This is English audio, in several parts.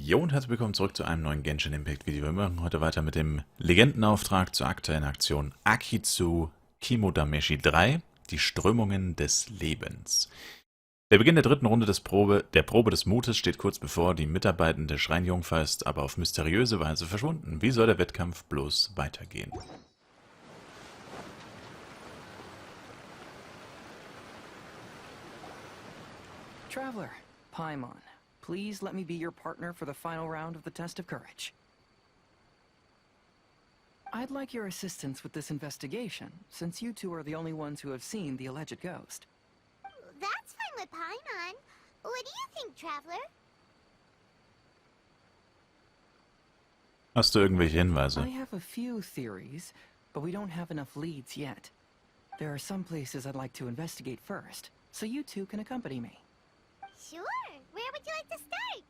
Jo und herzlich willkommen zurück zu einem neuen Genshin Impact Video. Wir machen heute weiter mit dem Legendenauftrag zur aktuellen Aktion Akitsu Kimodameshi 3, die Strömungen des Lebens. Der Beginn der dritten Runde der Probe des Mutes steht kurz bevor. Die mitarbeitende Schreinjungfer ist aber auf mysteriöse Weise verschwunden. Wie soll der Wettkampf bloß weitergehen? Traveler, Paimon, please let me be your partner for the final round of the test of courage. I'd like your assistance with this investigation, since you two are the only ones who have seen the alleged ghost. That's fine with Paimon. What do you think, Traveler? Hast du irgendwelche Hinweise? I have a few theories, but we don't have enough leads yet. There are some places I'd like to investigate first, so you two can accompany me. Sure. Where would you like to start?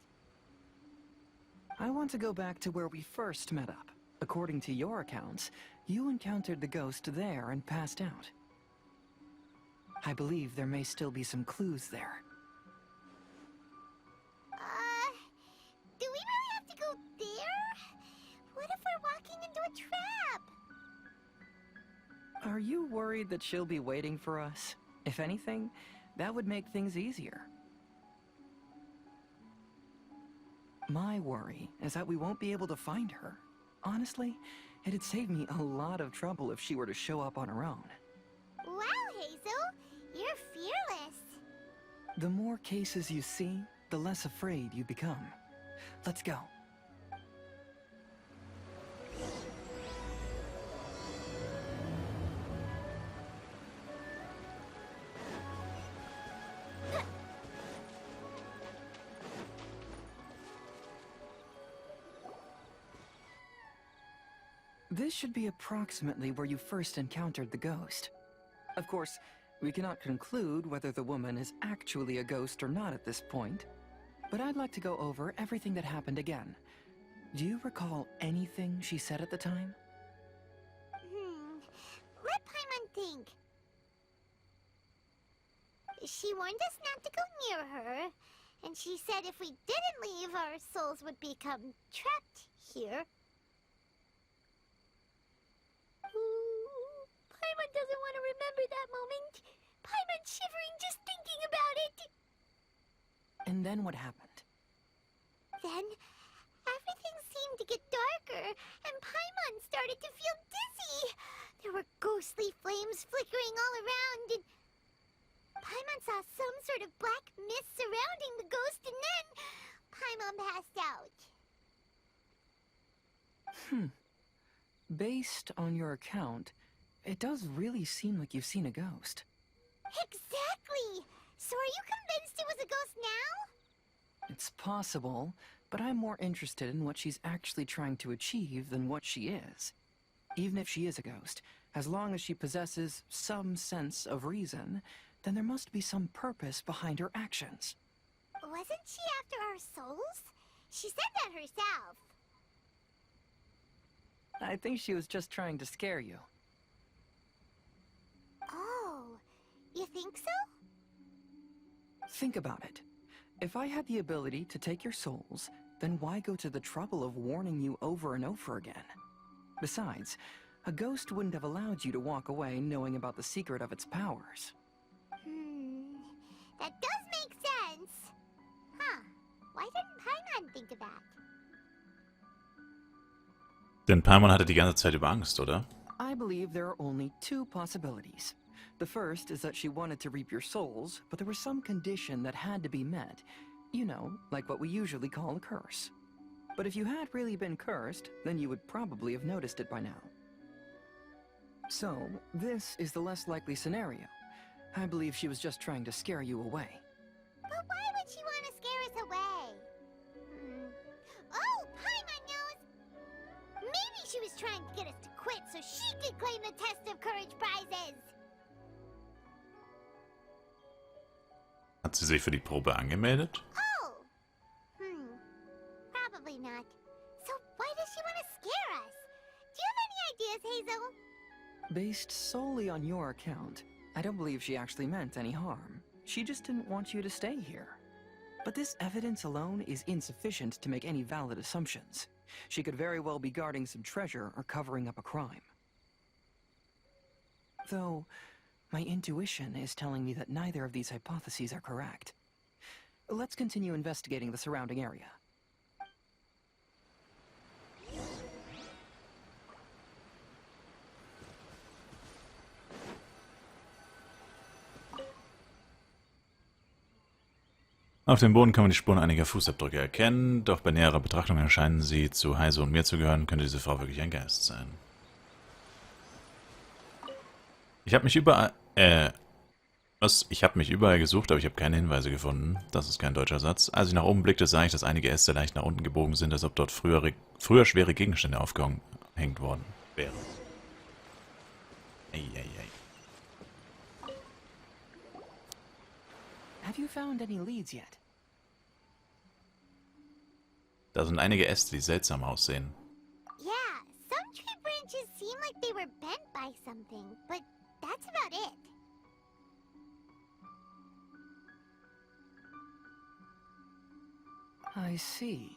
I want to go back to where we first met up. According to your accounts, you encountered the ghost there and passed out. I believe there may still be some clues there. Do we really have to go there? What if we're walking into a trap? Are you worried that she'll be waiting for us? If anything, that would make things easier. My worry is that we won't be able to find her. Honestly, it'd save me a lot of trouble if she were to show up on her own. Wow, Hazel. You're fearless. The more cases you see, the less afraid you become. Let's go. This should be approximately where you first encountered the ghost. Of course, we cannot conclude whether the woman is actually a ghost or not at this point, but I'd like to go over everything that happened again. Do you recall anything she said at the time? Let Paimon think. She warned us not to go near her, and she said if we didn't leave, our souls would become trapped here. Paimon doesn't want to remember that moment. Paimon's shivering just thinking about it. And then what happened? Then, everything seemed to get darker, and Paimon started to feel dizzy. There were ghostly flames flickering all around, and Paimon saw some sort of black mist surrounding the ghost, and then Paimon passed out. Based on your account, it does really seem like you've seen a ghost. Exactly! So are you convinced it was a ghost now? It's possible, but I'm more interested in what she's actually trying to achieve than what she is. Even if she is a ghost, as long as she possesses some sense of reason, then there must be some purpose behind her actions. Wasn't she after our souls? She said that herself. I think she was just trying to scare you. Oh, you think so? Think about it. If I had the ability to take your souls, then why go to the trouble of warning you over and over again? Besides, a ghost wouldn't have allowed you to walk away knowing about the secret of its powers. That does make sense. Huh. Why didn't Paimon think of that? Denn Paimon hatte die ganze Zeit über Angst, oder? I believe there are only two possibilities. The first is that she wanted to reap your souls, but there was some condition that had to be met. You know, like what we usually call a curse. But if you had really been cursed, then you would probably have noticed it by now. So, this is the less likely scenario. I believe she was just trying to scare you away. But why would she want to scare us away? Oh, Paimon knows! Maybe she was trying to get us to quit so she could claim the Test of Courage prizes! Hat sie sich für die Probe angemeldet? Oh! Probably not. So why does she want to scare us? Do you have any ideas, Hazel? Based solely on your account, I don't believe she actually meant any harm. She just didn't want you to stay here. But this evidence alone is insufficient to make any valid assumptions. She could very well be guarding some treasure or covering up a crime. Though, my intuition is telling me that neither of these hypotheses are correct. Let's continue investigating the surrounding area. Auf dem Boden kann man die Spuren einiger Fußabdrücke erkennen, doch bei näherer Betrachtung erscheinen sie zu Heise und mir zu gehören, könnte diese Frau wirklich ein Geist sein. Ich habe mich überall, ich habe mich überall gesucht, aber ich habe keine Hinweise gefunden. Das ist kein deutscher Satz. Als ich nach oben blickte, sah ich, dass einige Äste leicht nach unten gebogen sind, als ob dort früher schwere Gegenstände aufgehängt worden wären. Eieiei. Have you found any leads yet? Da sind einige Äste, die seltsam aussehen. Yeah, some tree branches seem like they were bent by something, but that's about it. I see.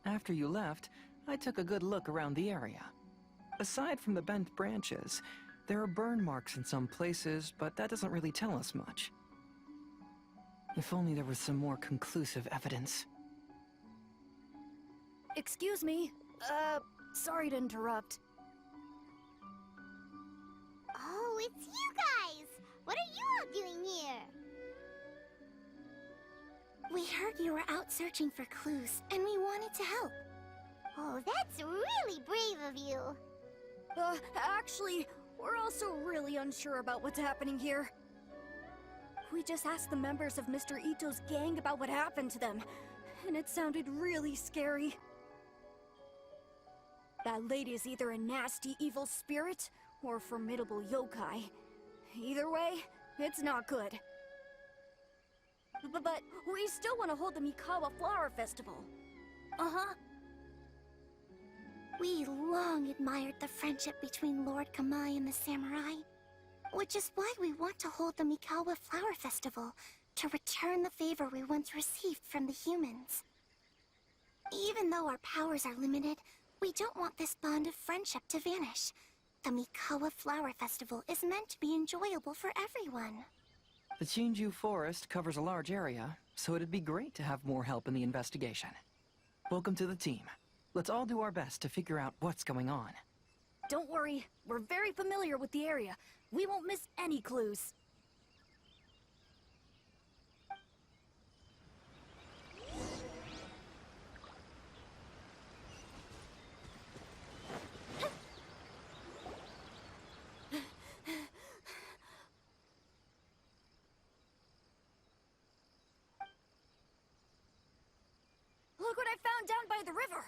After you left, I took a good look around the area. Aside from the bent branches, there are burn marks in some places, but that doesn't really tell us much. If only there was some more conclusive evidence. Excuse me. Sorry to interrupt. Oh, it's you guys! What are you all doing here? We heard you were out searching for clues, and we wanted to help. Oh, that's really brave of you. Actually, we're also really unsure about what's happening here. We just asked the members of Mr. Ito's gang about what happened to them, and it sounded really scary. That lady is either a nasty evil spirit or a formidable yokai. Either way, it's not good. But we still want to hold the Mikawa Flower Festival. Uh-huh. We long admired the friendship between Lord Kamai and the samurai, which is why we want to hold the Mikawa Flower Festival, to return the favor we once received from the humans. Even though our powers are limited, we don't want this bond of friendship to vanish. The Mikawa Flower Festival is meant to be enjoyable for everyone. The Chinju Forest covers a large area, so it'd be great to have more help in the investigation. Welcome to the team. Let's all do our best to figure out what's going on. Don't worry, we're very familiar with the area. We won't miss any clues. Look what I found down by the river!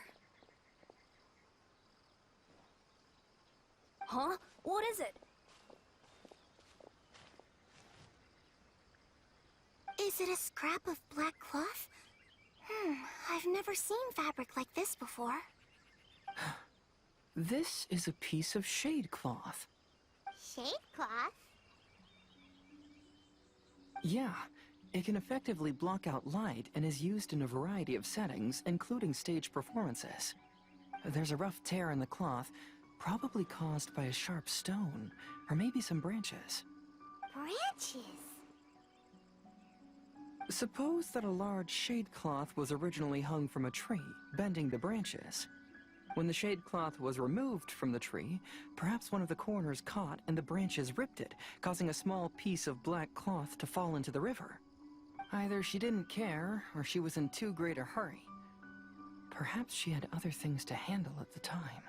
Huh? What is it? Is it a scrap of black cloth? I've never seen fabric like this before. This is a piece of shade cloth. Shade cloth? Yeah, it can effectively block out light and is used in a variety of settings, including stage performances. There's a rough tear in the cloth, probably caused by a sharp stone, or maybe some branches. Branches? Suppose that a large shade cloth was originally hung from a tree, bending the branches. When the shade cloth was removed from the tree, perhaps one of the corners caught and the branches ripped it, causing a small piece of black cloth to fall into the river. Either she didn't care, or she was in too great a hurry. Perhaps she had other things to handle at the time.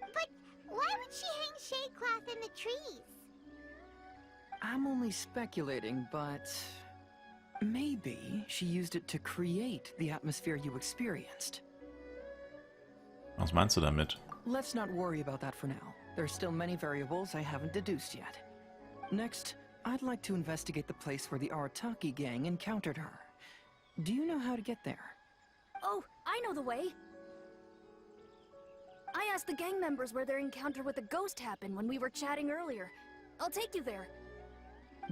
But why would she hang shade cloth in the trees? I'm only speculating, but maybe she used it to create the atmosphere you experienced. Was meinst du damit? Let's not worry about that for now. There's still many variables I haven't deduced yet. Next, I'd like to investigate the place where the Arataki gang encountered her. Do you know how to get there? Oh, I know the way. I asked the gang members where their encounter with the ghost happened when we were chatting earlier. I'll take you there.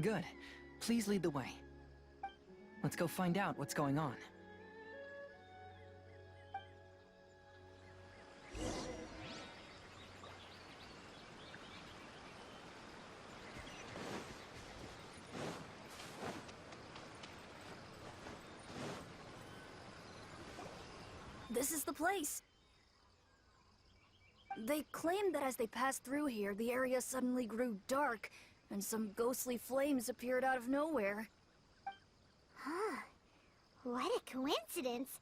Good. Please lead the way. Let's go find out what's going on. This is the place. They claimed that as they passed through here, the area suddenly grew dark, and some ghostly flames appeared out of nowhere. Huh. What a coincidence.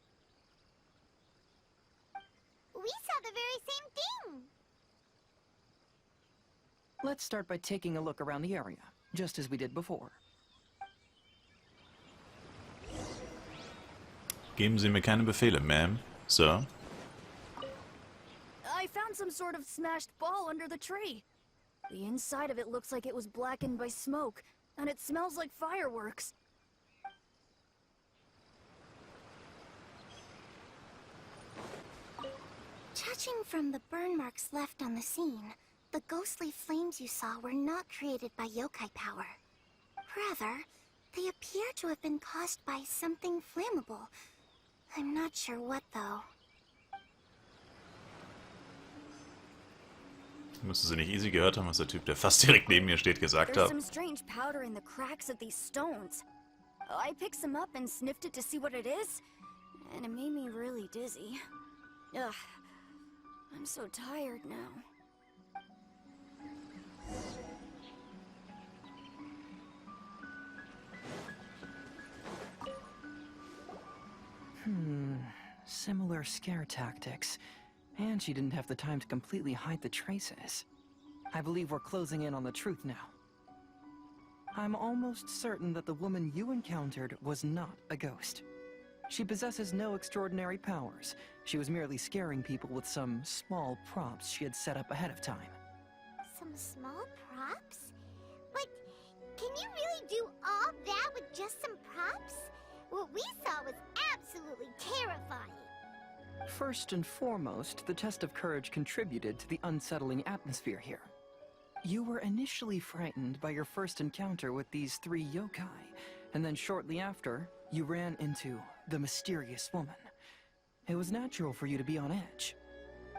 We saw the very same thing. Let's start by taking a look around the area, just as we did before. Geben Sie mir keine Befehle, ma'am. Sir? I found some sort of smashed ball under the tree. The inside of it looks like it was blackened by smoke, and it smells like fireworks. Judging from the burn marks left on the scene, the ghostly flames you saw were not created by yokai power. Rather, they appear to have been caused by something flammable. I'm not sure what, though. Müsste sie nicht easy gehört haben, was der Typ, der fast direkt neben mir steht, gesagt There's hat. some strange powder in the cracks of these stones. I picked some up and sniffed it to see what it is, and it made me really dizzy. Ugh, I'm so tired now. Similar scare tactics. And she didn't have the time to completely hide the traces. I believe we're closing in on the truth now. I'm almost certain that the woman you encountered was not a ghost. She possesses no extraordinary powers. She was merely scaring people with some small props she had set up ahead of time. Some small props? But can you really do all that with just some props? What we saw was absolutely terrifying. First and foremost, the test of courage contributed to the unsettling atmosphere here. You were initially frightened by your first encounter with these three yokai, and then shortly after, you ran into the mysterious woman. It was natural for you to be on edge.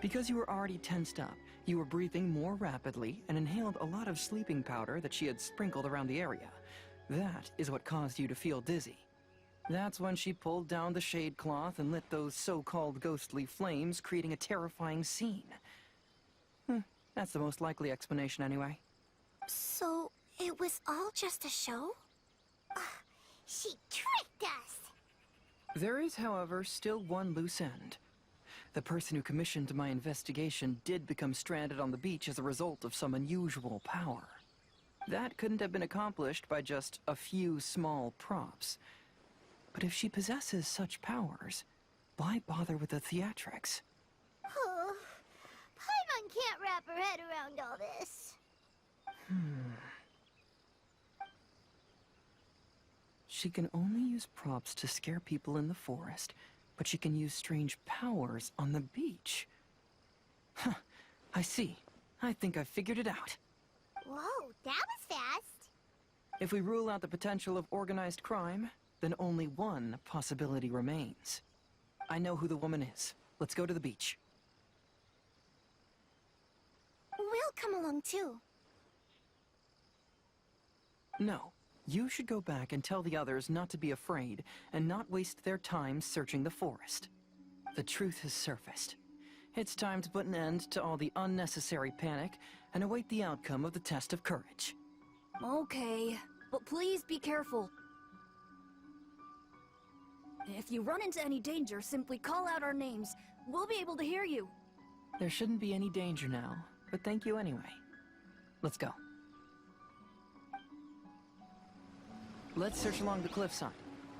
Because you were already tensed up, you were breathing more rapidly and inhaled a lot of sleeping powder that she had sprinkled around the area. That is what caused you to feel dizzy. That's when she pulled down the shade cloth and lit those so-called ghostly flames, creating a terrifying scene. That's the most likely explanation anyway. So, it was all just a show? She tricked us! There is, however, still one loose end. The person who commissioned my investigation did become stranded on the beach as a result of some unusual power. That couldn't have been accomplished by just a few small props. But if she possesses such powers, why bother with the theatrics? Oh, Paimon can't wrap her head around all this. She can only use props to scare people in the forest, but she can use strange powers on the beach. Huh, I see. I think I've figured it out. Whoa, that was fast. If we rule out the potential of organized crime, then only one possibility remains. I know who the woman is. Let's go to the beach. We'll come along too. No. You should go back and tell the others not to be afraid and not waste their time searching the forest. The truth has surfaced. It's time to put an end to all the unnecessary panic and await the outcome of the test of courage. Okay, but please be careful. If you run into any danger, simply call out our names. We'll be able to hear you. There shouldn't be any danger now, but thank you anyway. Let's go. Let's search along the cliffside.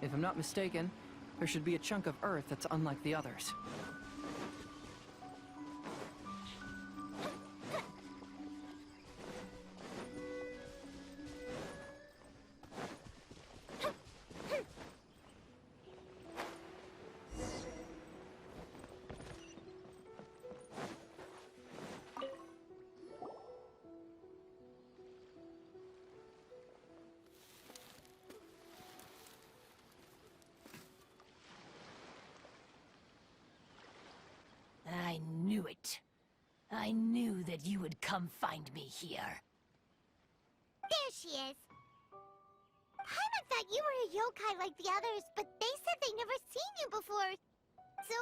If I'm not mistaken, there should be a chunk of earth that's unlike the others. I knew that you would come find me here. There she is. Paimon thought you were a yokai like the others, but they said they never seen you before. So,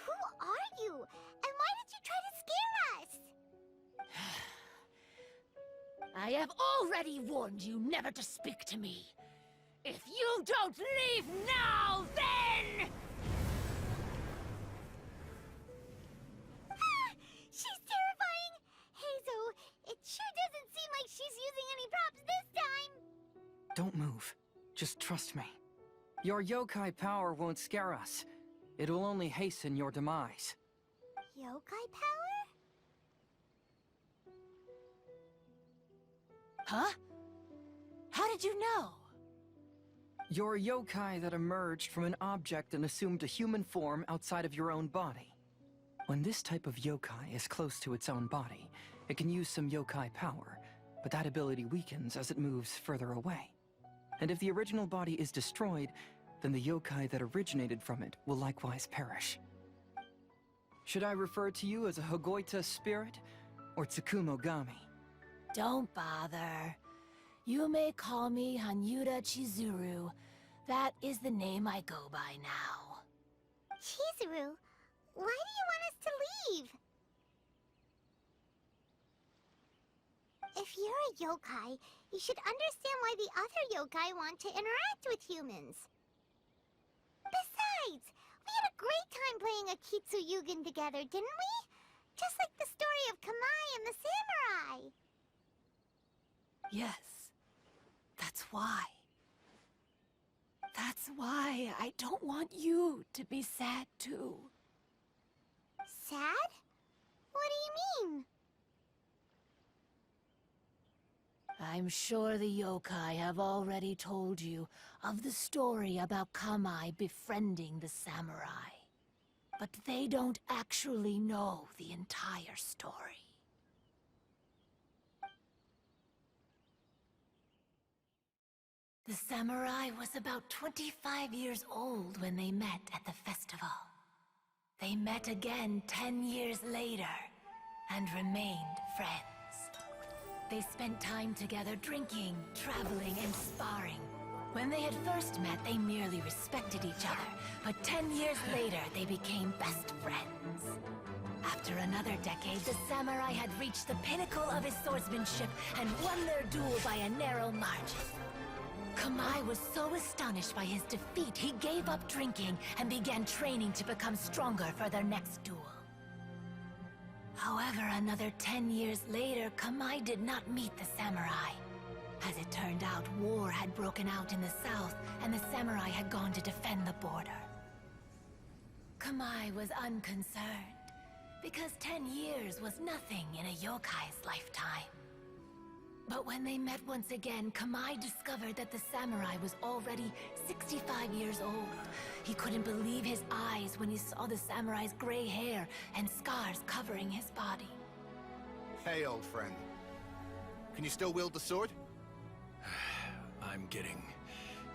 who are you? And why did you try to scare us? I have already warned you never to speak to me. If you don't leave now, then... She's terrifying! Hazel, it sure doesn't seem like she's using any props this time! Don't move. Just trust me. Your yokai power won't scare us. It'll only hasten your demise. Yokai power? Huh? How did you know? You're a yokai that emerged from an object and assumed a human form outside of your own body. When this type of yokai is close to its own body, it can use some yokai power, but that ability weakens as it moves further away. And if the original body is destroyed, then the yokai that originated from it will likewise perish. Should I refer to you as a Hagoita spirit, or Tsukumogami? Don't bother. You may call me Hanyuda Chizuru. That is the name I go by now. Chizuru, why do you want us to leave? If you're a yokai, you should understand why the other yokai want to interact with humans. Besides, we had a great time playing Akitsu Yugen together, didn't we? Just like the story of Kamai and the samurai. Yes. That's why. That's why I don't want you to be sad too. Sad? What do you mean? I'm sure the yokai have already told you of the story about Kamai befriending the samurai. But they don't actually know the entire story. The samurai was about 25 years old when they met at the festival. They met again 10 years later and remained friends. They spent time together drinking, traveling, and sparring. When they had first met, they merely respected each other, but 10 years later, they became best friends. After another decade, the samurai had reached the pinnacle of his swordsmanship and won their duel by a narrow margin. Kamai was so astonished by his defeat, he gave up drinking and began training to become stronger for their next duel. However, another 10 years later, Kamai did not meet the samurai. As it turned out, war had broken out in the south, and the samurai had gone to defend the border. Kamai was unconcerned, because 10 years was nothing in a yokai's lifetime. But when they met once again, Kamai discovered that the samurai was already 65 years old. He couldn't believe his eyes when he saw the samurai's gray hair and scars covering his body. Hey, old friend. Can you still wield the sword? I'm getting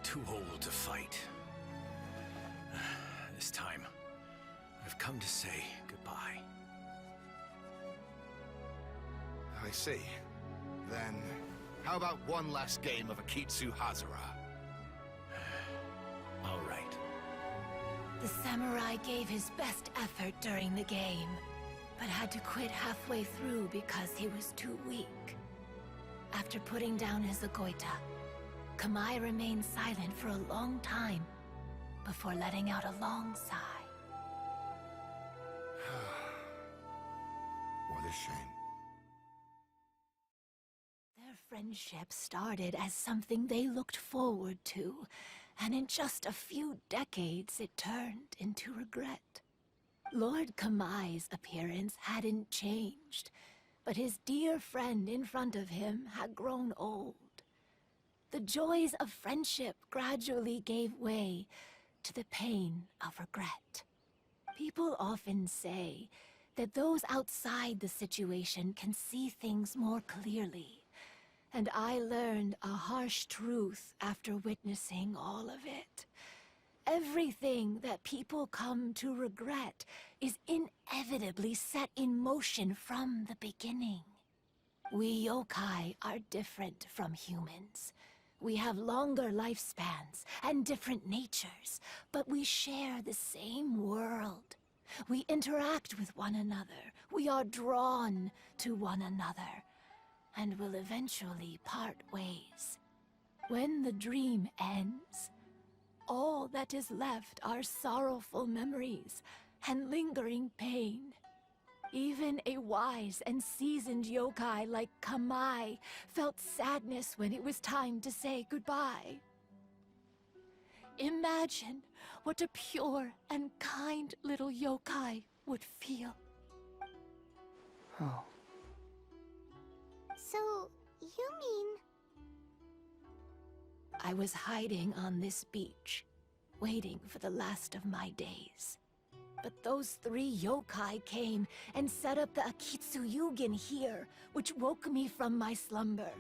too old to fight. This time, I've come to say goodbye. I see. Then, how about one last game of Akitsu Hazara? All right. The samurai gave his best effort during the game, but had to quit halfway through because he was too weak. After putting down his agoita, Kamai remained silent for a long time before letting out a long sigh. What a shame. Their friendship started as something they looked forward to, and in just a few decades it turned into regret. Lord Kamai's appearance hadn't changed, but his dear friend in front of him had grown old. The joys of friendship gradually gave way to the pain of regret. People often say that those outside the situation can see things more clearly, and I learned a harsh truth after witnessing all of it. Everything that people come to regret is inevitably set in motion from the beginning. We yokai are different from humans. We have longer lifespans and different natures, but we share the same world. We interact with one another. We are drawn to one another, and will eventually part ways. When the dream ends, all that is left are sorrowful memories and lingering pain. Even a wise and seasoned yokai like Kamai felt sadness when it was time to say goodbye. Imagine what a pure and kind little yokai would feel. Oh. So, you mean... I was hiding on this beach, waiting for the last of my days. But those 3 yokai came and set up the Akitsu here, which woke me from my slumber.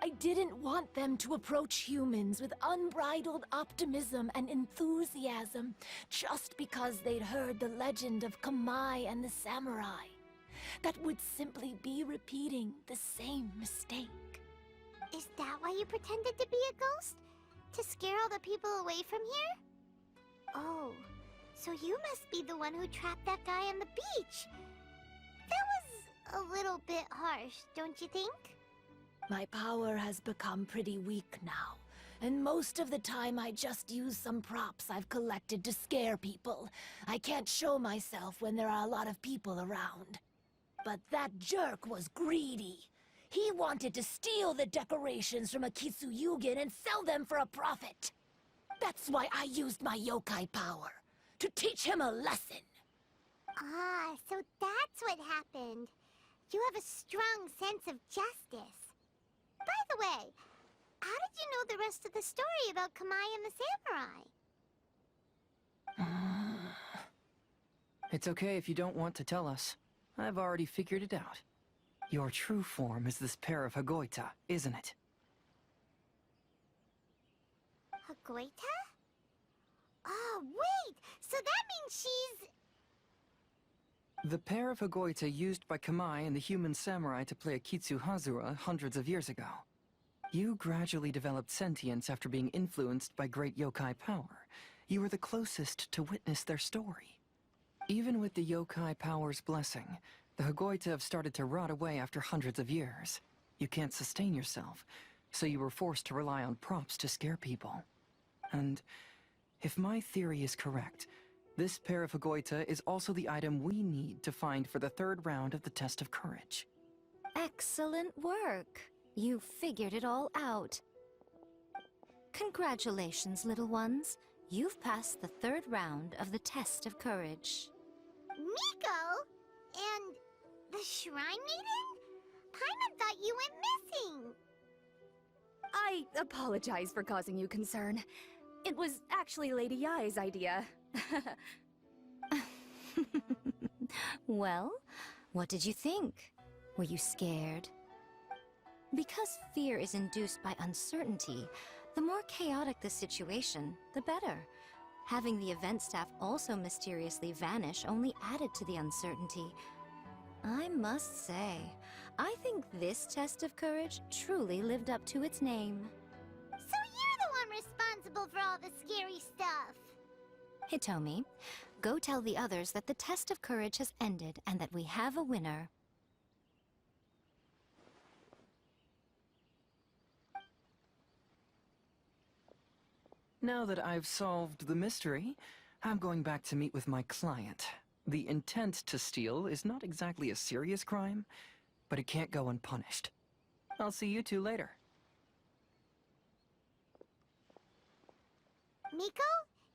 I didn't want them to approach humans with unbridled optimism and enthusiasm just because they'd heard the legend of Kamai and the samurai. That would simply be repeating the same mistake. Is that why you pretended to be a ghost? To scare all the people away from here? Oh, so you must be the one who trapped that guy on the beach. That was a little bit harsh, don't you think? My power has become pretty weak now, and most of the time I just use some props I've collected to scare people. I can't show myself when there are a lot of people around. But that jerk was greedy. He wanted to steal the decorations from Akitsu and sell them for a profit. That's why I used my yokai power, to teach him a lesson. Ah, so that's what happened. You have a strong sense of justice. By the way, how did you know the rest of the story about Kamai and the samurai? It's okay if you don't want to tell us. I've already figured it out. Your true form is this pair of Hagoita, isn't it? Hagoita? Oh, wait! So that means she's... The pair of Hagoita used by Kamai and the human samurai to play Akitsu hundreds of years ago. You gradually developed sentience after being influenced by great yokai power. You were the closest to witness their story. Even with the yokai power's blessing, the Hagoita have started to rot away after hundreds of years. You can't sustain yourself, so you were forced to rely on props to scare people. And if my theory is correct, this pair of Hagoita is also the item we need to find for the 3rd round of the test of courage. Excellent work. You figured it all out. Congratulations, little ones. You've passed the 3rd round of the test of courage. Miko? And the Shrine Maiden? Paimon thought you went missing. I apologize for causing you concern. It was actually Lady Yai's idea. Well, what did you think? Were you scared? Because fear is induced by uncertainty, the more chaotic the situation, the better. Having the event staff also mysteriously vanish only added to the uncertainty. I must say, I think this test of courage truly lived up to its name. So you're the one responsible for all the scary stuff. Hitomi, go tell the others that the test of courage has ended and that we have a winner. Now that I've solved the mystery, I'm going back to meet with my client. The intent to steal is not exactly a serious crime, but it can't go unpunished. I'll see you two later. Miko,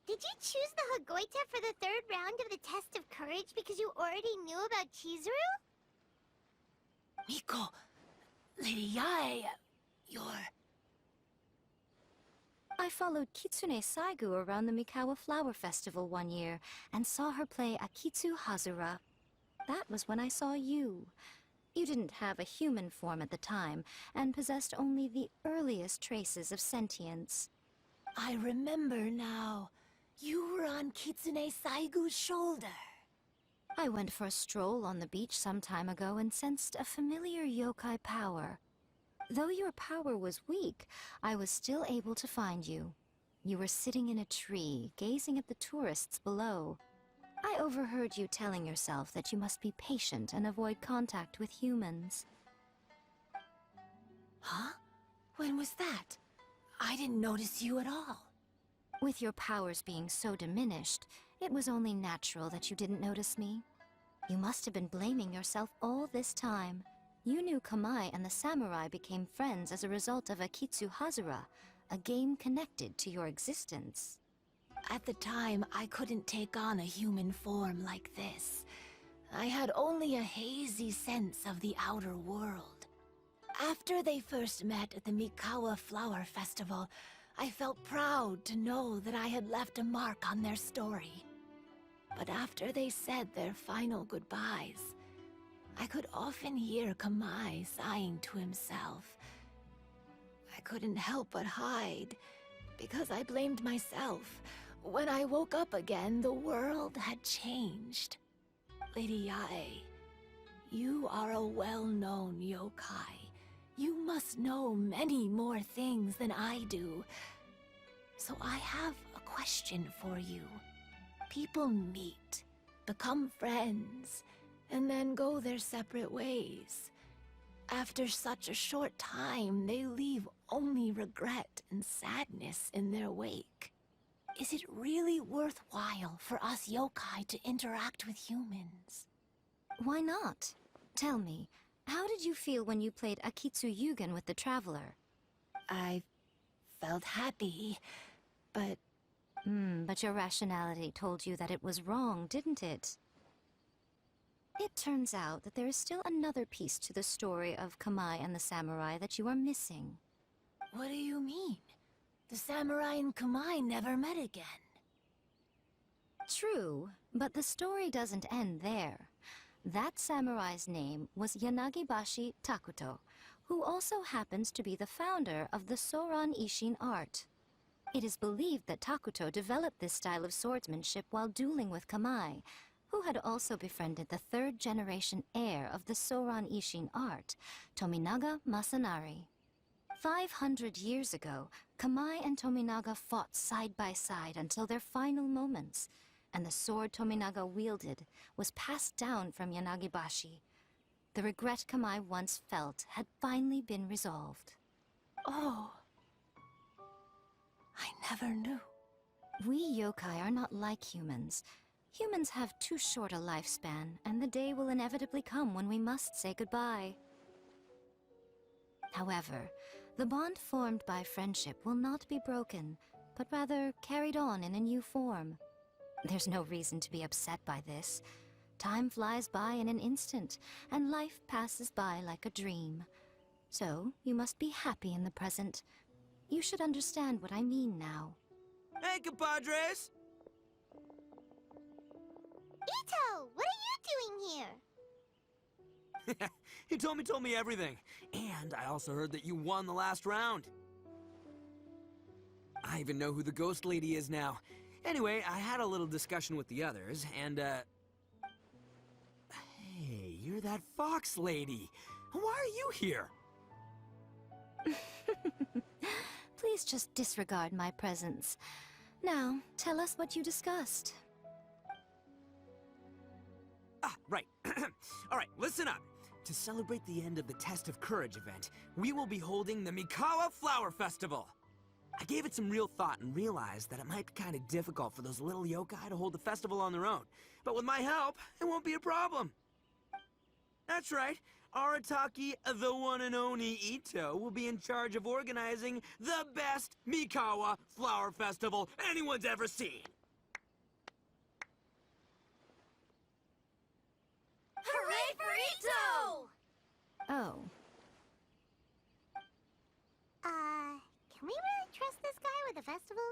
did you choose the Hagoita for the 3rd round of the test of courage because you already knew about Chizuru? Miko, Lady Yai, you're... I followed Kitsune Saigu around the Mikawa Flower Festival one year and saw her play Akitsu Hazura. That was when I saw you. You didn't have a human form at the time and possessed only the earliest traces of sentience. I remember now. You were on Kitsune Saigu's shoulder. I went for a stroll on the beach some time ago and sensed a familiar yokai power. Though your power was weak, I was still able to find you. You were sitting in a tree, gazing at the tourists below. I overheard you telling yourself that you must be patient and avoid contact with humans. Huh? When was that? I didn't notice you at all. With your powers being so diminished, it was only natural that you didn't notice me. You must have been blaming yourself all this time. You knew Kamai and the samurai became friends as a result of Akitsu Hazura, a game connected to your existence. At the time, I couldn't take on a human form like this. I had only a hazy sense of the outer world. After they first met at the Mikawa Flower Festival, I felt proud to know that I had left a mark on their story. But after they said their final goodbyes, I could often hear Kamai sighing to himself. I couldn't help but hide, because I blamed myself. When I woke up again, the world had changed. Lady Yae, you are a well-known yokai. You must know many more things than I do. So I have a question for you. People meet, become friends, and then go their separate ways. After such a short time, they leave only regret and sadness in their wake. Is it really worthwhile for us yokai to interact with humans? Why not? Tell me, how did you feel when you played Akitsu Yugen with the Traveler? I felt happy, but... But your rationality told you that it was wrong, didn't it? It turns out that there is still another piece to the story of Kamai and the samurai that you are missing. What do you mean? The samurai and Kamai never met again. True, but the story doesn't end there. That samurai's name was Yanagibashi Takuto, who also happens to be the founder of the Soran Ishin art. It is believed that Takuto developed this style of swordsmanship while dueling with Kamai, who had also befriended the third-generation heir of the Soran Ishin art, Tominaga Masanari. 500 years ago, Kamai and Tominaga fought side by side until their final moments, and the sword Tominaga wielded was passed down from Yanagibashi. The regret Kamai once felt had finally been resolved. Oh. I never knew. We yokai are not like humans. Humans have too short a lifespan, and the day will inevitably come when we must say goodbye. However, the bond formed by friendship will not be broken, but rather carried on in a new form. There's no reason to be upset by this. Time flies by in an instant, and life passes by like a dream. So, you must be happy in the present. You should understand what I mean now. Hey, compadres! Ito, what are you doing here? He told me everything. And I also heard that you won the last round. I even know who the ghost lady is now. Anyway, I had a little discussion with the others, and, Hey, you're that fox lady. Why are you here? Please just disregard my presence. Now, tell us what you discussed. Ah, right. Alright, listen up. To celebrate the end of the Test of Courage event, we will be holding the Mikawa Flower Festival. I gave it some real thought and realized that it might be kind of difficult for those little yokai to hold the festival on their own. But with my help, it won't be a problem. That's right. Arataki, the one and only Ito, will be in charge of organizing the best Mikawa Flower Festival anyone's ever seen. Hooray for Ito! Oh. Can we really trust this guy with the festival?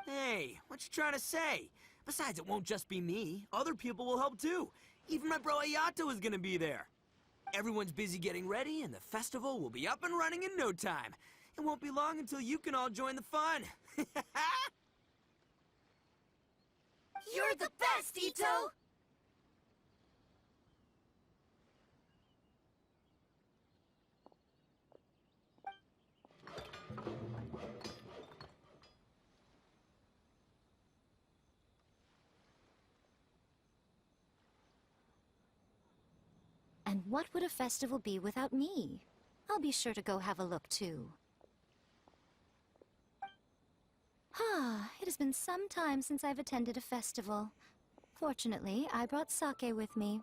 Hey, what you trying to say? Besides, it won't just be me. Other people will help too. Even my bro Ayato is gonna be there. Everyone's busy getting ready, and the festival will be up and running in no time. It won't be long until you can all join the fun. You're the best, Ito! And what would a festival be without me? I'll be sure to go have a look, too. It has been some time since I've attended a festival. Fortunately, I brought sake with me.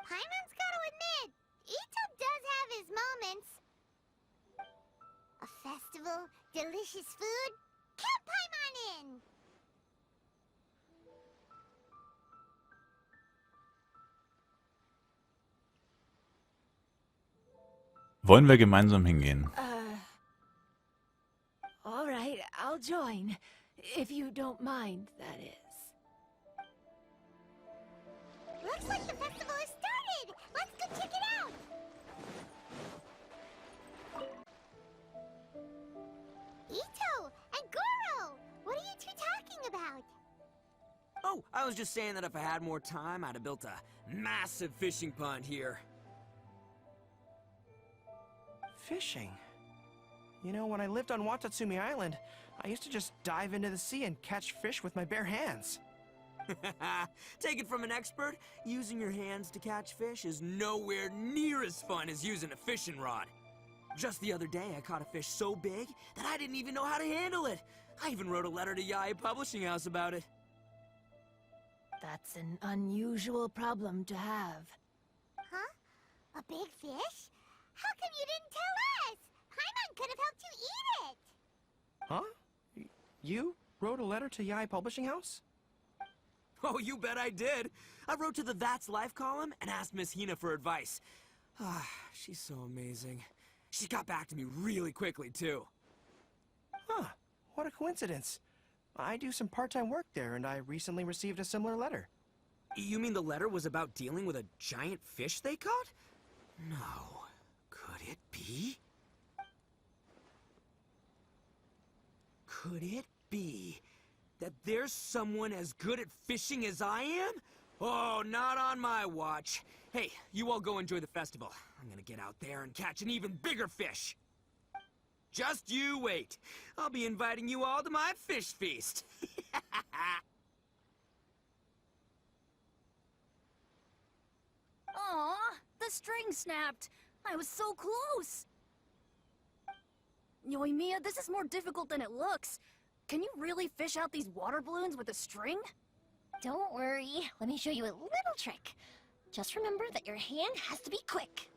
Paimon's gotta admit, Ito does have his moments. A festival, delicious food, count Paimon in! Wollen wir gemeinsam hingehen? All right, I'll join. If you don't mind, that is. Looks like the festival has started! Let's go check it out! Ito and Goro! What are you two talking about? Oh, I was just saying that if I had more time, I'd have built a massive fishing pond here. Fishing? You know, when I lived on Watatsumi Island, I used to just dive into the sea and catch fish with my bare hands. Take it from an expert, using your hands to catch fish is nowhere near as fun as using a fishing rod. Just the other day, I caught a fish so big that I didn't even know how to handle it. I even wrote a letter to Yae Publishing House about it. That's an unusual problem to have. Huh? A big fish? How come you didn't tell us? Paimon could have helped you eat it! Huh? You wrote a letter to Yae Publishing House? Oh, you bet I did. I wrote to the That's Life column and asked Miss Hina for advice. She's so amazing. She got back to me really quickly, too. Huh. What a coincidence. I do some part-time work there, and I recently received a similar letter. You mean the letter was about dealing with a giant fish they caught? No. Could it be? Could it be that there's someone as good at fishing as I am? Oh, not on my watch. Hey, you all go enjoy the festival. I'm gonna get out there and catch an even bigger fish. Just you wait. I'll be inviting you all to my fish feast. Aw, the string snapped. I was so close. Yoimiya, this is more difficult than it looks. Can you really fish out these water balloons with a string? Don't worry. Let me show you a little trick. Just remember that your hand has to be quick.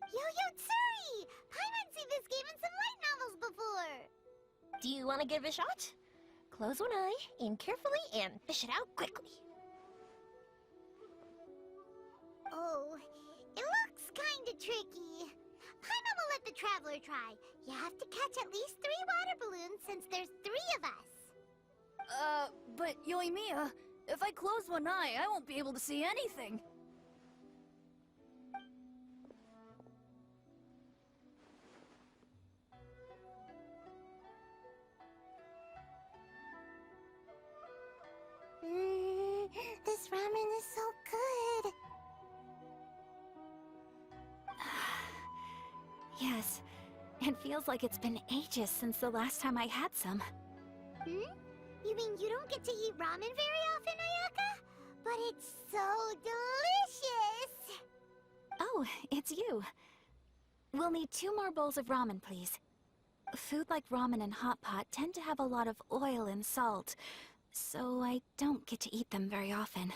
Yo-Yo Tsuri! Paimon's seen this game in some light novels before! Do you want to give it a shot? Close one eye, aim carefully, and fish it out quickly. Oh, it looks kinda tricky. Paimon will let the traveler try. You have to catch at least 3 water balloons since there's 3 of us. But Yoimiya, if I close one eye, I won't be able to see anything. This ramen is so good. Yes, it feels like it's been ages since the last time I had some. You mean you don't get to eat ramen very often, Ayaka? But it's so delicious! Oh, it's you. We'll need 2 more bowls of ramen, please. Food like ramen and hot pot tend to have a lot of oil and salt, so I don't get to eat them very often.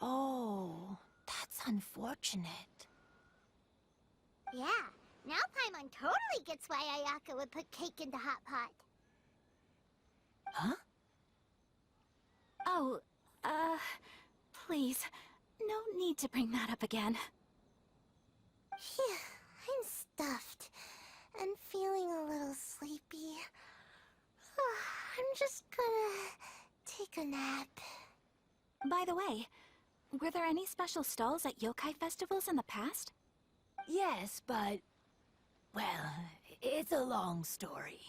Oh, that's unfortunate. Yeah, now Paimon totally gets why Ayaka would put cake into hot pot. Huh? Oh, please, no need to bring that up again. Phew, I'm stuffed and feeling a little sleepy. I'm just gonna take a nap. By the way, were there any special stalls at yokai festivals in the past? Yes, but... well, it's a long story.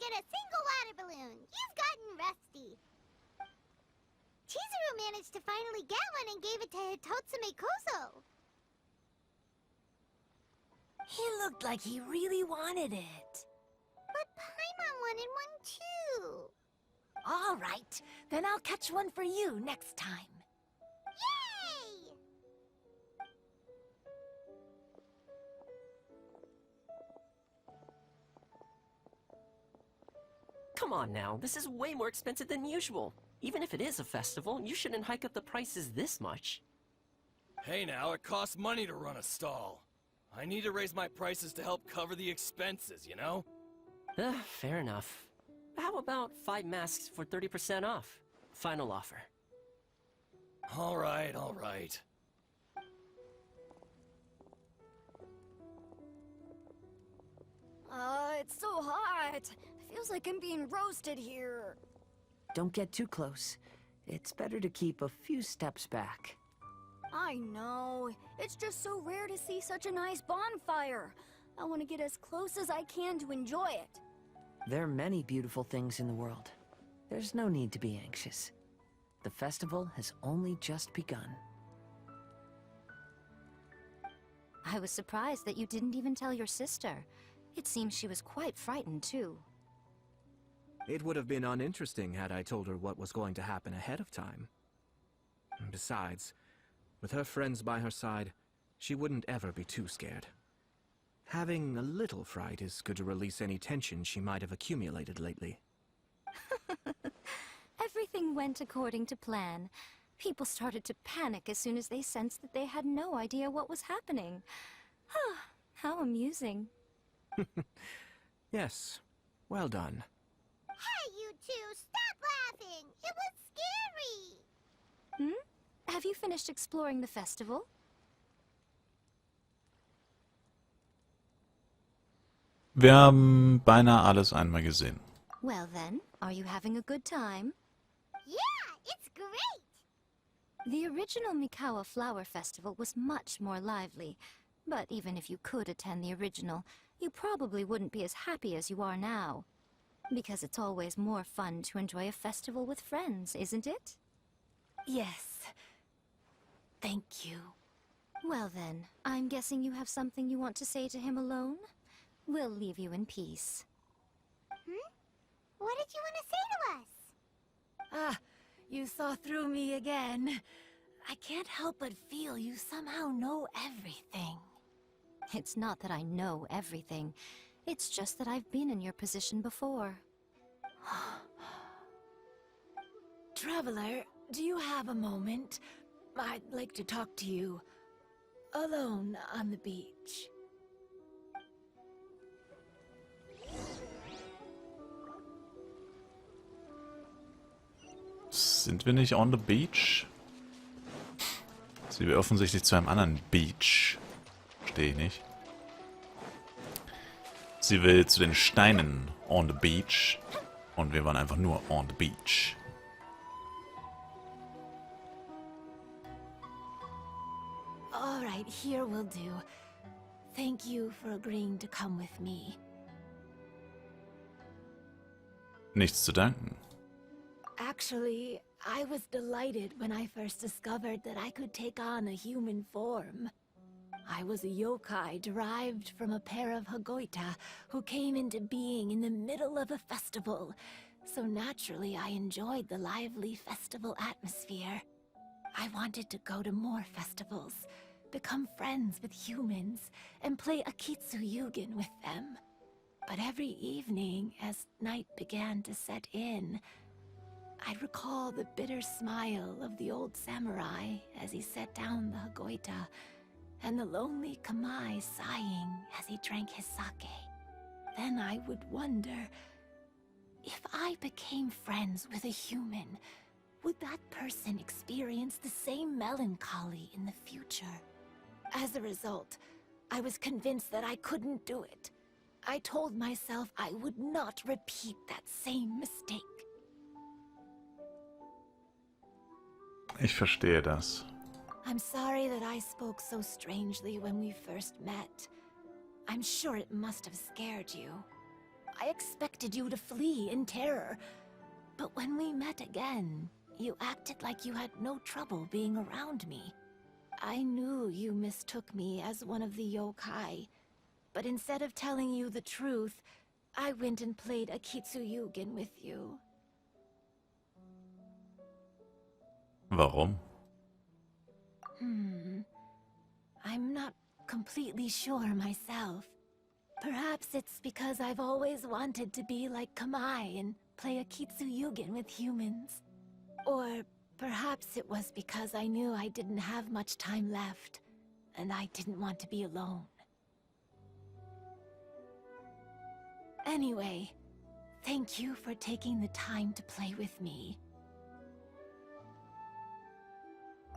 get a single water balloon. You've gotten rusty. Chizuru managed to finally get one and gave it to Hitotsume Kozo. He looked like he really wanted it. But Paimon wanted one too. All right, then I'll catch one for you next time. Yay! Come on now, this is way more expensive than usual. Even if it is a festival, you shouldn't hike up the prices this much. Hey now, it costs money to run a stall. I need to raise my prices to help cover the expenses, you know? Fair enough. How about 5 masks for 30% off? Final offer. Alright, alright. It's so hot. Feels like I'm being roasted here. Don't get too close. It's better to keep a few steps back. I know. It's just so rare to see such a nice bonfire. I want to get as close as I can to enjoy it. There are many beautiful things in the world. There's no need to be anxious. The festival has only just begun. I was surprised that you didn't even tell your sister. It seems she was quite frightened, too. It would have been uninteresting had I told her what was going to happen ahead of time. Besides, with her friends by her side, she wouldn't ever be too scared. Having a little fright is good to release any tension she might have accumulated lately. Everything went according to plan. People started to panic as soon as they sensed that they had no idea what was happening. How amusing. Yes, well done. Hey, you two, stop laughing! It was scary! Have you finished exploring the festival? Wir haben beinahe alles einmal gesehen. Well then, are you having a good time? Yeah, it's great! The original Mikawa Flower Festival was much more lively, but even if you could attend the original, you probably wouldn't be as happy as you are now. Because it's always more fun to enjoy a festival with friends, isn't it? Yes. Thank you. Well then, I'm guessing you have something you want to say to him alone? We'll leave you in peace. What did you want to say to us? You saw through me again. I can't help but feel you somehow know everything. It's not that I know everything. It's just that I've been in your position before. Traveler, do you have a moment? I'd like to talk to you. Alone on the beach. Sind wir nicht on the beach? Sie will offensichtlich zu einem anderen Beach. Verstehe ich nicht. Sie will zu den Steinen on the beach. Und wir waren einfach nur on the beach. All right, here will do. Thank you for agreeing to come with me. Nichts zu danken. Actually, I was delighted when I first discovered that I could take on a human form. I was a yokai derived from a pair of Hagoita who came into being in the middle of a festival, so naturally I enjoyed the lively festival atmosphere. I wanted to go to more festivals, become friends with humans, and play Akitsu Yugen with them. But every evening, as night began to set in, I'd recall the bitter smile of the old samurai as he set down the Hagoita, and the lonely Kamai sighing as he drank his sake. Then I would wonder, if I became friends with a human, would that person experience the same melancholy in the future? As a result, I was convinced that I couldn't do it. I told myself I would not repeat that same mistake. Ich verstehe das. I'm sorry that I spoke so strangely when we first met. I'm sure it must have scared you. I expected you to flee in terror. But when we met again, you acted like you had no trouble being around me. I knew you mistook me as one of the yokai, but instead of telling you the truth, I went and played Akitsu with you. Warum? I'm not completely sure myself. Perhaps it's because I've always wanted to be like Kamai and play Akitsu with humans. Or perhaps it was because I knew I didn't have much time left, and I didn't want to be alone. Anyway, thank you for taking the time to play with me.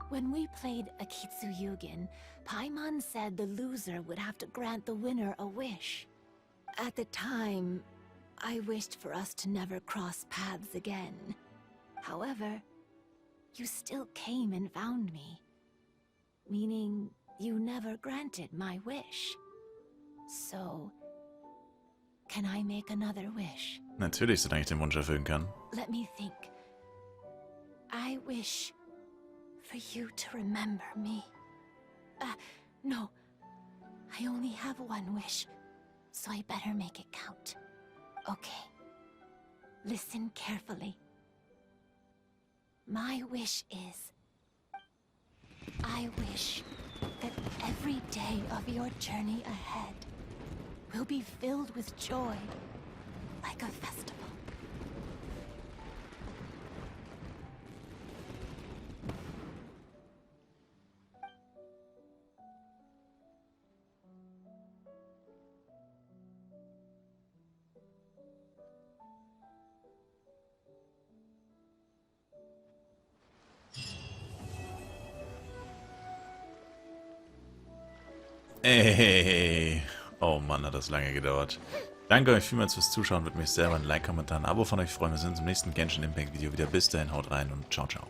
When we played Akitsu Paimon said the loser would have to grant the winner a wish. At the time, I wished for us to never cross paths again. However, you still came and found me. Meaning, you never granted my wish. So, can I make another wish? Natürlich, solange ich den Wunsch erfüllen kann. Let me think. I wish for you to remember me. No. I only have one wish, so I better make it count. Okay. Listen carefully. My wish is... I wish that every day of your journey ahead will be filled with joy, like a festival. Ey, oh Mann, hat das lange gedauert. Danke euch vielmals fürs Zuschauen, würde mich selber ein Like, Kommentar, ein Abo von euch freuen. Wir sehen uns im nächsten Genshin Impact Video wieder. Bis dahin, haut rein und ciao, ciao.